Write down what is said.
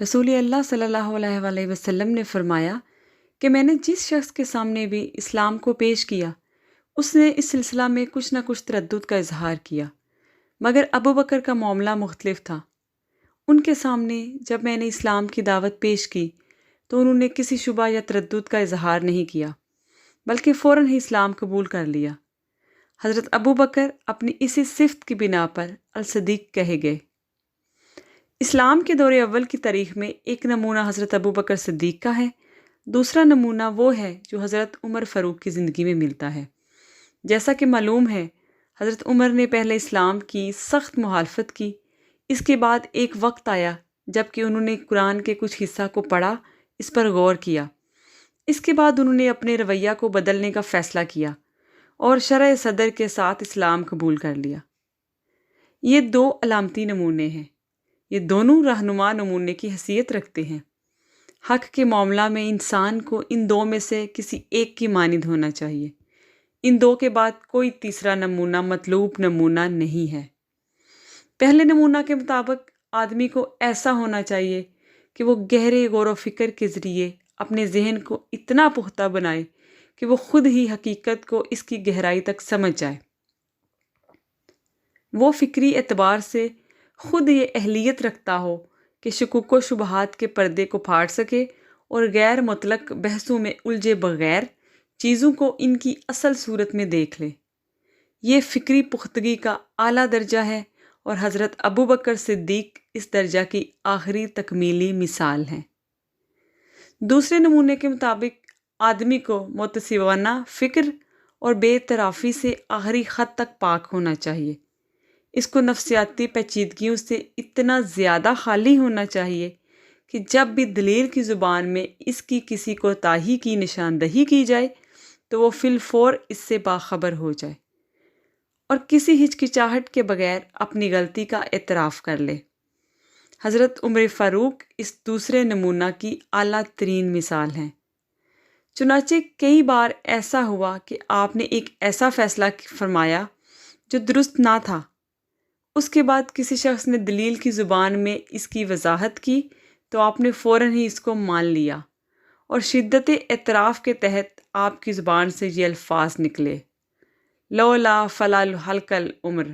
رسول اللہ صلی اللہ علیہ وسلم نے فرمایا کہ میں نے جس شخص کے سامنے بھی اسلام کو پیش کیا اس نے اس سلسلہ میں کچھ نہ کچھ تردد کا اظہار کیا، مگر ابو بکر کا معاملہ مختلف تھا۔ ان کے سامنے جب میں نے اسلام کی دعوت پیش کی تو انہوں نے کسی شبہ یا تردد کا اظہار نہیں کیا، بلکہ فوراً ہی اسلام قبول کر لیا۔ حضرت ابو بکر اپنی اسی صفت کی بنا پر الصدیق کہے گئے۔ اسلام کے دور اول کی تاریخ میں ایک نمونہ حضرت ابو بکر صدیق کا ہے، دوسرا نمونہ وہ ہے جو حضرت عمر فاروق کی زندگی میں ملتا ہے۔ جیسا کہ معلوم ہے، حضرت عمر نے پہلے اسلام کی سخت مخالفت کی، اس کے بعد ایک وقت آیا جب کہ انہوں نے قرآن کے کچھ حصہ کو پڑھا، اس پر غور کیا۔ اس کے بعد انہوں نے اپنے رویہ کو بدلنے کا فیصلہ کیا اور شرح صدر کے ساتھ اسلام قبول کر لیا۔ یہ دو علامتی نمونے ہیں، یہ دونوں رہنما نمونے کی حیثیت رکھتے ہیں۔ حق کے معاملہ میں انسان کو ان دو میں سے کسی ایک کی مانند ہونا چاہیے، ان دو کے بعد کوئی تیسرا نمونہ مطلوب نمونہ نہیں ہے۔ پہلے نمونہ کے مطابق آدمی کو ایسا ہونا چاہیے کہ وہ گہرے غور و فکر کے ذریعے اپنے ذہن کو اتنا پختہ بنائے کہ وہ خود ہی حقیقت کو اس کی گہرائی تک سمجھ جائے۔ وہ فکری اعتبار سے خود یہ اہلیت رکھتا ہو کہ شکوک و شبہات کے پردے کو پھاڑ سکے اور غیر مطلق بحثوں میں الجھے بغیر چیزوں کو ان کی اصل صورت میں دیکھ لے۔ یہ فکری پختگی کا اعلیٰ درجہ ہے اور حضرت ابو بکر صدیق اس درجہ کی آخری تکمیلی مثال ہیں۔ دوسرے نمونے کے مطابق آدمی کو متساوانہ فکر اور بے طرافی سے آخری حد تک پاک ہونا چاہیے۔ اس کو نفسیاتی پیچیدگیوں سے اتنا زیادہ خالی ہونا چاہیے کہ جب بھی دلیل کی زبان میں اس کی کسی کوتاہی کی نشاندہی کی جائے تو وہ فی الفور اس سے باخبر ہو جائے اور کسی ہچکچاہٹ کے بغیر اپنی غلطی کا اعتراف کر لے۔ حضرت عمر فاروق اس دوسرے نمونہ کی اعلیٰ ترین مثال ہیں۔ چنانچہ کئی بار ایسا ہوا کہ آپ نے ایک ایسا فیصلہ فرمایا جو درست نہ تھا، اس کے بعد کسی شخص نے دلیل کی زبان میں اس کی وضاحت کی تو آپ نے فوراً ہی اس کو مان لیا اور شدت اعتراف کے تحت آپ کی زبان سے یہ الفاظ نکلے: لولا فلا حلق العمر۔